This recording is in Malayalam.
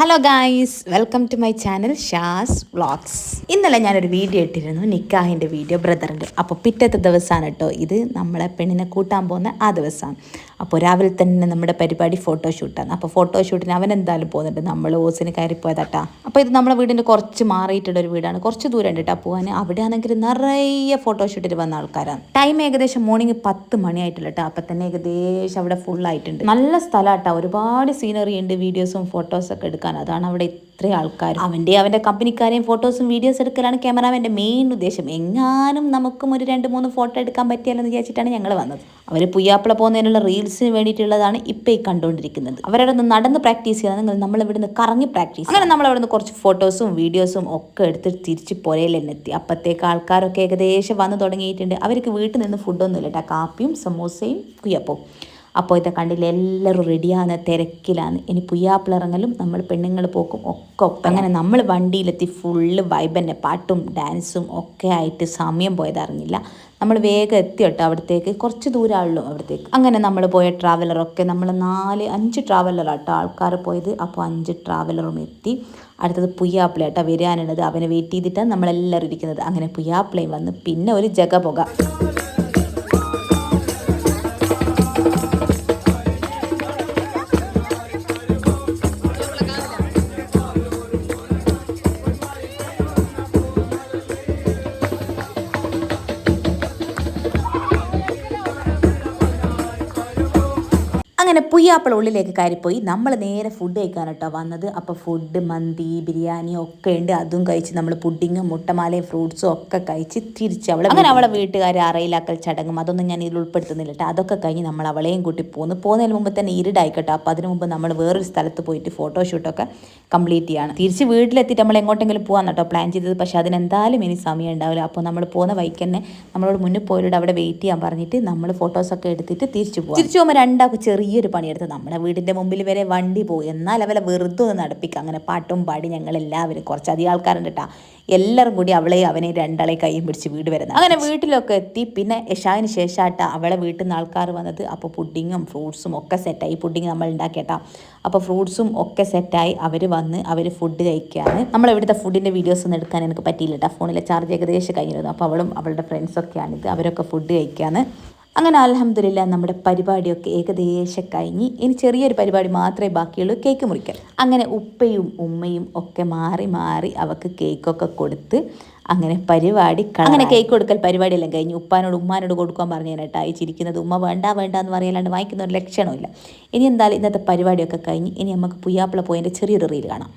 Hello guys, welcome to my channel Shaz vlogs. ഇന്നലെ ഞാനൊരു വീഡിയോ ഇട്ടിരുന്നു, നിക്കാഹിൻ്റെ വീഡിയോ ബ്രദറിൻ്റെ. അപ്പോൾ പിറ്റത്തെ ദിവസമാണ് കേട്ടോ ഇത്, നമ്മളെ പെണ്ണിനെ കൂട്ടാൻ പോകുന്ന ആ ദിവസമാണ്. അപ്പോൾ രാവിലെ തന്നെ നമ്മുടെ പരിപാടി ഫോട്ടോഷൂട്ടാണ്. അപ്പോൾ ഫോട്ടോഷൂട്ടിന് അവൻ എന്തായാലും പോകുന്നുണ്ട്, നമ്മൾ ഓസിന് കയറിപ്പോയതാട്ടാ. അപ്പോൾ ഇത് നമ്മളെ വീടിൻ്റെ കുറച്ച് മാറിയിട്ടുള്ളൊരു വീടാണ്, കുറച്ച് ദൂരം ഉണ്ട് കേട്ടോ പോകാൻ. അവിടെ ആണെങ്കിൽ നിറയെ ഫോട്ടോഷൂട്ടിന് വന്ന ആൾക്കാരാണ്. ടൈം ഏകദേശം മോർണിംഗ് 10 മണിയായിട്ടുള്ള കേട്ടോ. അപ്പം തന്നെ ഏകദേശം അവിടെ ഫുള്ളായിട്ടുണ്ട്. നല്ല സ്ഥലം കേട്ടോ, ഒരുപാട് സീനറി ഉണ്ട്, വീഡിയോസും ഫോട്ടോസൊക്കെ എടുക്കാൻ. അതാണ് അവിടെ ഇത്രയും ആൾക്കാർ. അവൻ്റെ കമ്പനിക്കാരെയും ഫോട്ടോസും വീഡിയോസ് എടുക്കലാണ് ക്യാമറാമാൻ്റെ മെയിൻ ഉദ്ദേശം. എങ്ങാനും നമുക്കും ഒരു 2-3 ഫോട്ടോ എടുക്കാൻ പറ്റിയാലോ എന്ന് വിചാരിച്ചിട്ടാണ് ഞങ്ങൾ വന്നത്. അവർ പുയ്യാപ്പിള പോകുന്നതിനുള്ള റീൽസിന് വേണ്ടിയിട്ടുള്ളതാണ് ഇപ്പോൾ ഈ കണ്ടുകൊണ്ടിരിക്കുന്നത്. അവരവിടെ നിന്ന് നടന്ന് പ്രാക്ടീസ് ചെയ്യാൻ നമ്മളിവിടുന്ന് കറങ്ങി പ്രാക്ടീസ്. അങ്ങനെ നമ്മളവിടുന്ന് കുറച്ച് ഫോട്ടോസും വീഡിയോസും ഒക്കെ എടുത്ത് തിരിച്ച് പുരയിലെന്നെത്തി. അപ്പോഴത്തേക്ക് ആൾക്കാരൊക്കെ ഏകദേശം വന്ന് തുടങ്ങിയിട്ടുണ്ട്. അവർക്ക് വീട്ടിൽ നിന്ന് ഫുഡൊന്നും ഇല്ല കേട്ടോ, കാപ്പിയും സമൂസയും കുയ്യപ്പവും. അപ്പോൾ ഇതൊക്കെ കണ്ടില്ല, എല്ലാവരും റെഡിയാണ്, തിരക്കിലാണ്. ഇനി പുയ്യാപ്പിളിറങ്ങലും നമ്മൾ പെണ്ണുങ്ങൾ പോക്കും ഒക്കെ ഒപ്പം. അങ്ങനെ നമ്മൾ വണ്ടിയിലെത്തി ഫുള്ള് വൈബ് തന്നെ, പാട്ടും ഡാൻസും ഒക്കെ ആയിട്ട് സമയം പോയതറിഞ്ഞില്ല. നമ്മൾ വേഗം എത്തി കേട്ടോ അവിടത്തേക്ക്, കുറച്ച് ദൂരമുള്ളൂ അവിടത്തേക്ക്. അങ്ങനെ നമ്മൾ പോയ ട്രാവലറൊക്കെ നമ്മൾ 4-5 ട്രാവലറാട്ടോ ആൾക്കാർ പോയത്. അപ്പോൾ 5 ട്രാവലറും എത്തി. അടുത്തത് പുയ്യാപ്പിള കേട്ടോ വരാനുള്ളത്, അവനെ വെയിറ്റ് ചെയ്തിട്ടാണ് നമ്മളെല്ലാവരും ഇരിക്കുന്നത്. അങ്ങനെ പുയ്യാപ്പിളയും വന്ന്, പിന്നെ ഒരു ജഗപുക. അങ്ങനെ പുയ്യാപ്പിള ഉള്ളിലേക്ക് കയറിപ്പോയി. നമ്മൾ നേരെ ഫുഡ് കഴിക്കാൻ കേട്ടോ വന്നത്. അപ്പോൾ ഫുഡ് മന്തി ബിരിയാണി ഒക്കെ ഉണ്ട്. അതും കഴിച്ച് നമ്മൾ പുഡിങ്ങും മുട്ടമാലയും ഫ്രൂട്ട്സും ഒക്കെ കഴിച്ച് തിരിച്ച് അങ്ങനെ അവളെ വീട്ടുകാർ അറയിലാക്കൽ ചടങ്ങും അതൊന്നും ഞാൻ ഇതിൽ ഉൾപ്പെടുത്തുന്നില്ല കേട്ടോ. അതൊക്കെ കഴിഞ്ഞ് നമ്മൾ അവളെയും കൂട്ടി പോകുന്നതിന് മുമ്പ് തന്നെ ഇരുടായിക്കട്ടോ. അപ്പോൾ അതിന് മുമ്പ് നമ്മൾ വേറൊരു സ്ഥലത്ത് പോയിട്ട് ഫോട്ടോഷൂട്ടൊക്കെ കംപ്ലീറ്റ് ചെയ്യാണ്. തിരിച്ച് വീട്ടിലെത്തിയിട്ട് നമ്മൾ എങ്ങോട്ടെങ്കിലും പോകാൻ കേട്ടോ പ്ലാൻ ചെയ്തത്. പക്ഷേ അതിനെന്തായാലും ഇനി സമയം ഉണ്ടാവില്ല. അപ്പോൾ നമ്മൾ പോകുന്ന വഴിക്ക് തന്നെ നമ്മളോട് മുന്നിൽ പോയിട്ട് അവിടെ വെയിറ്റ് ചെയ്യാൻ പറഞ്ഞിട്ട് നമ്മൾ ഫോട്ടോസൊക്കെ എടുത്തിട്ട് തിരിച്ചു പോകും. തിരിച്ചു പോകുമ്പോൾ രണ്ടാൾക്ക് ചെറിയൊരു പണിയെടുത്ത് നമ്മുടെ വീടിൻ്റെ മുമ്പിൽ വരെ വണ്ടി പോകും. എന്നാൽ അവരെ വെറുതെ ഒന്ന് നടപ്പിക്കുക. അങ്ങനെ പാട്ടും പാടി ഞങ്ങളെല്ലാവരും കുറച്ചധികം ആൾക്കാരുണ്ട് കേട്ടോ. എല്ലാവരും കൂടി അവനെ രണ്ടാളെ കൈയും പിടിച്ച് വീട് വരുന്നത്. അങ്ങനെ വീട്ടിലൊക്കെ എത്തി. പിന്നെ ഇശാന് ശേഷമായിട്ടാ അവളെ വീട്ടിൽ നിന്ന് ആൾക്കാർ വന്നത്. അപ്പോൾ പുഡിങ്ങും ഫ്രൂട്ട്സും ഒക്കെ സെറ്റായി. പുഡിങ് നമ്മൾ ഉണ്ടാക്കിയേട്ടാ. അപ്പോൾ ഫ്രൂട്ട്സും ഒക്കെ സെറ്റായി. അവർ വന്ന് അവർ ഫുഡ് കഴിക്കുകയാണ്. നമ്മളിവിടുത്തെ ഫുഡിൻ്റെ വീഡിയോസ് ഒന്നും എടുക്കാൻ എനിക്ക് പറ്റിയില്ല കേട്ടോ, ഫോണിലെ ചാർജ് ഏകദേശം കഴിഞ്ഞിരുന്നു. അപ്പോൾ അവളും അവളുടെ ഫ്രണ്ട്സൊക്കെയാണിത്, അവരൊക്കെ ഫുഡ് കഴിക്കുകയാണ്. അങ്ങനെ അൽഹംദുലില്ലാ നമ്മുടെ പരിപാടിയൊക്കെ ഏകദേശം കഴിഞ്ഞ് ഇനി ചെറിയൊരു പരിപാടി മാത്രമേ ബാക്കിയുള്ളൂ, കേക്ക് മുറിക്കൽ. അങ്ങനെ ഉപ്പയും ഉമ്മയും ഒക്കെ മാറി മാറി അവൾക്ക് കേക്കൊക്കെ കൊടുത്ത് അങ്ങനെ പരിപാടി അങ്ങനെ കേക്ക് കൊടുക്കൽ പരിപാടിയെല്ലാം കഴിഞ്ഞ് ഉപ്പാനോട് ഉമ്മാനോട് കൊടുക്കാൻ പറഞ്ഞു കേട്ടോ. അയച്ചിരിക്കുന്നത് ഉമ്മ വേണ്ട എന്ന് പറയാണ്ട് വാങ്ങിക്കുന്ന ഒരു ലക്ഷണമില്ല. ഇനി എന്തായാലും ഇന്നത്തെ പരിപാടിയൊക്കെ കഴിഞ്ഞ് ഇനി നമുക്ക് പുയ്യാപ്പിള പോയതിൻ്റെ ചെറിയൊരു റീൽ കാണാം.